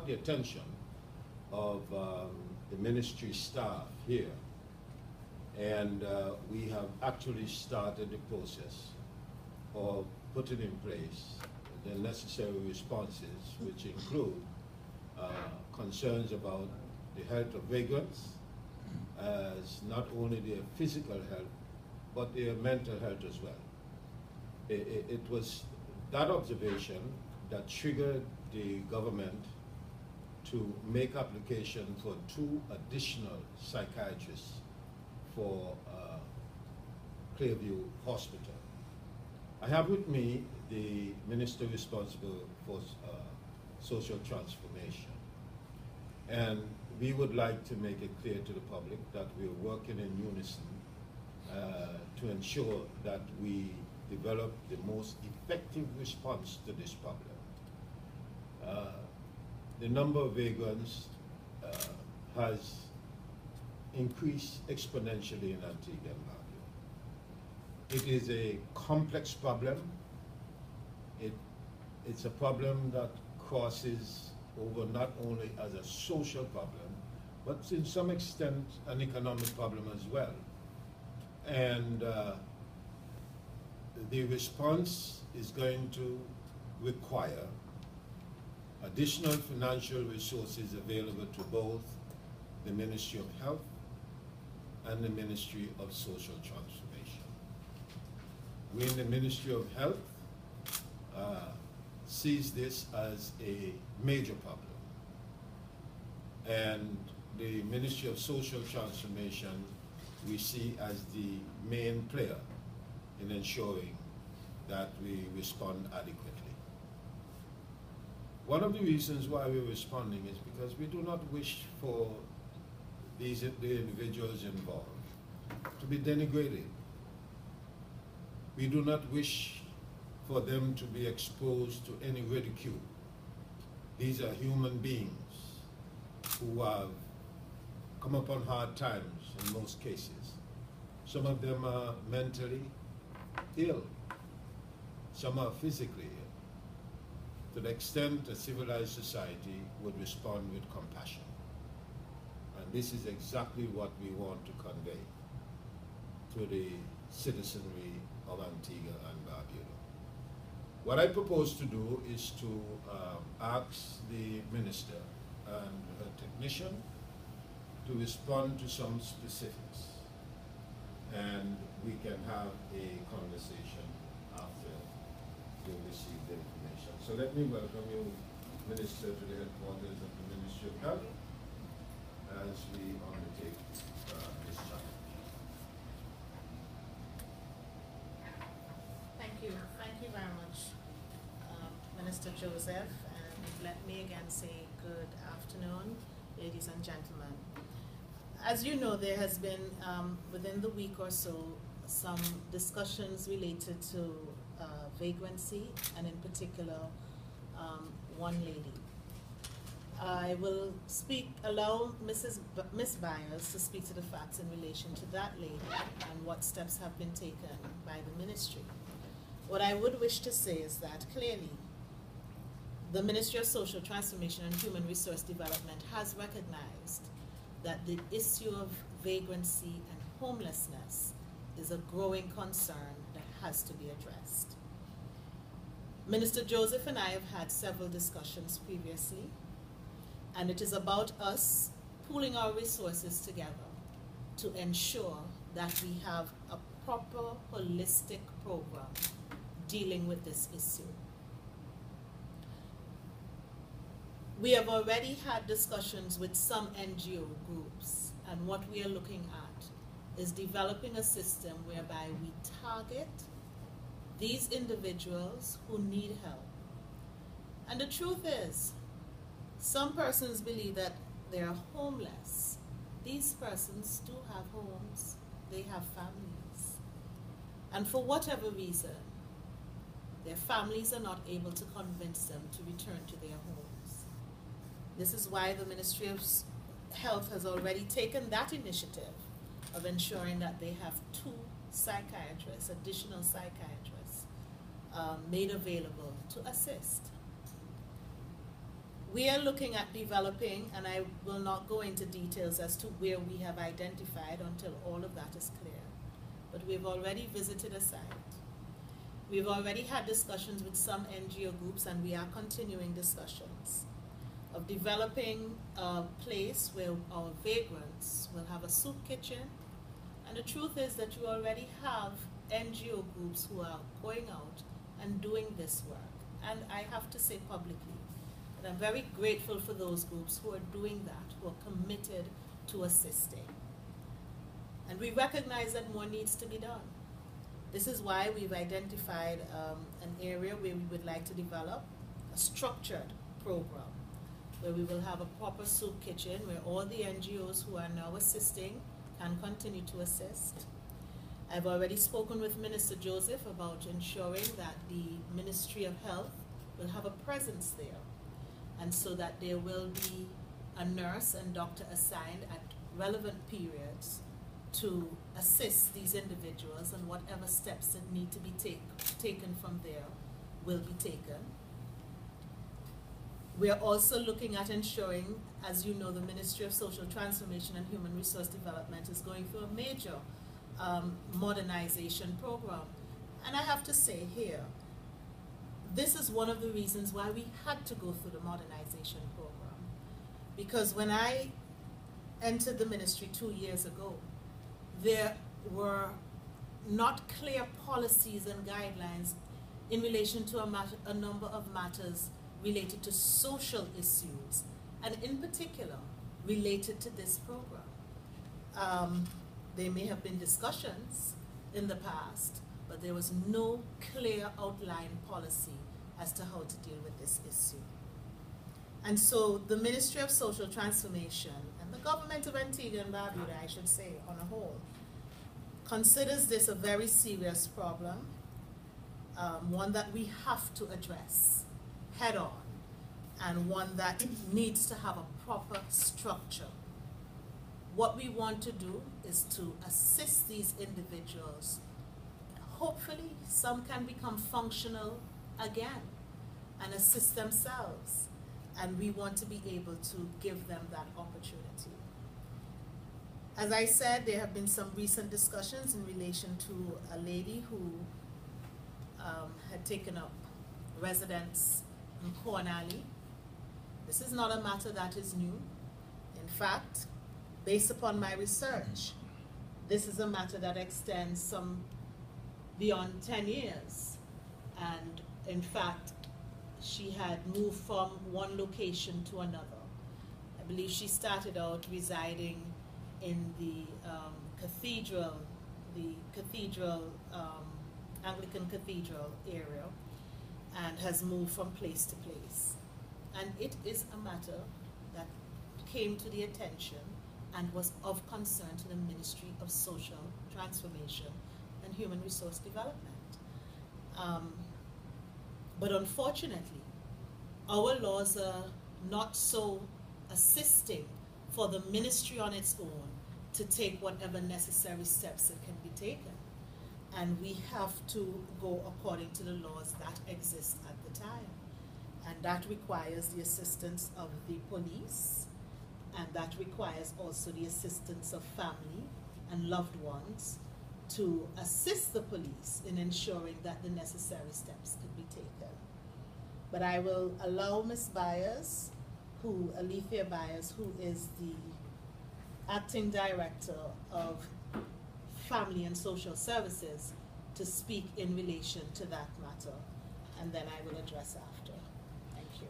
caught the attention of the ministry staff here, and we have actually started the process of putting in place the necessary responses, which include concerns about the health of vagrants, as not only their physical health, but their mental health as well. It was that observation that triggered the government to make application for 2 additional psychiatrists for Clearview Hospital. I have with me the minister responsible for social transformation, and we would like to make it clear to the public that we're working in unison to ensure that we develop the most effective response to this problem. The number of vagrants has increased exponentially in Antigua and Barbuda. It is a complex problem. It's a problem that crosses over not only as a social problem, but in some extent an economic problem as well. And the response is going to require additional financial resources available to both the Ministry of Health and the Ministry of Social Transformation. We in the Ministry of Health sees this as a major problem, and the Ministry of Social Transformation we see as the main player in ensuring that we respond adequately. One of the reasons why we're responding is because we do not wish for the individuals involved to be denigrated. We do not wish for them to be exposed to any ridicule. These are human beings who have come upon hard times in most cases. Some of them are mentally ill. Some are physically ill. To the extent a civilized society would respond with compassion. And this is exactly what we want to convey to the citizenry of Antigua and Barbuda. What I propose to do is to ask the minister and her technician to respond to some specifics, and we can have a conversation after we receive the information. So let me welcome you, Minister, to the headquarters of the Ministry of Health as we undertake this challenge. Thank you very much, Minister Joseph, and let me again say good afternoon, ladies and gentlemen. As you know, there has been, within the week or so, some discussions related to vagrancy, and in particular, one lady. I will allow Miss Byers to speak to the facts in relation to that lady and what steps have been taken by the ministry. What I would wish to say is that clearly, the Ministry of Social Transformation and Human Resource Development has recognized that the issue of vagrancy and homelessness is a growing concern that has to be addressed. Minister Joseph and I have had several discussions previously, and it is about us pooling our resources together to ensure that we have a proper, holistic program dealing with this issue. We have already had discussions with some NGO groups, and what we are looking at is developing a system whereby we target these individuals who need help. And the truth is, some persons believe that they are homeless. These persons do have homes, they have families. And for whatever reason, their families are not able to convince them to return to their homes. This is why the Ministry of Health has already taken that initiative of ensuring that they have 2 psychiatrists, additional psychiatrists, made available to assist. We are looking at developing, and I will not go into details as to where we have identified until all of that is clear. But we've already visited a site. We've already had discussions with some NGO groups, and we are continuing discussions of developing a place where our vagrants will have a soup kitchen. And the truth is that you already have NGO groups who are going out and doing this work. And I have to say publicly that I'm very grateful for those groups who are doing that, who are committed to assisting. And we recognize that more needs to be done. This is why we've identified an area where we would like to develop a structured program, where we will have a proper soup kitchen, where all the NGOs who are now assisting can continue to assist. I've already spoken with Minister Joseph about ensuring that the Ministry of Health will have a presence there, and so that there will be a nurse and doctor assigned at relevant periods to assist these individuals, and whatever steps that need to be taken from there will be taken. We are also looking at ensuring, as you know, the Ministry of Social Transformation and Human Resource Development is going through a major modernization program. And I have to say here, this is one of the reasons why we had to go through the modernization program. Because when I entered the ministry 2 years ago, there were not clear policies and guidelines in relation to a number of matters related to social issues, and in particular related to this program. There may have been discussions in the past, but there was no clear outline policy as to how to deal with this issue. And so the Ministry of Social Transformation and the government of Antigua and Barbuda, I should say, on a whole, considers this a very serious problem, one that we have to address head on, and one that needs to have a proper structure. What we want to do is to assist these individuals. Hopefully, some can become functional again and assist themselves. And we want to be able to give them that opportunity. As I said, there have been some recent discussions in relation to a lady who had taken up residence in Corn Alley. This is not a matter that is new. In fact, based upon my research, this is a matter that extends some beyond 10 years. And in fact, she had moved from one location to another. I believe she started out residing in the Anglican Cathedral area, and has moved from place to place. And it is a matter that came to the attention and was of concern to the Ministry of Social Transformation and Human Resource Development. But unfortunately, our laws are not so assisting for the ministry on its own to take whatever necessary steps that can be taken. And we have to go according to the laws that exist at the time. And that requires the assistance of the police, and that requires also the assistance of family and loved ones to assist the police in ensuring that the necessary steps could be taken. But I will allow Ms. Byers, Alethea Byers, who is the Acting Director of Family and Social Services, to speak in relation to that matter, and then I will address after. Thank you.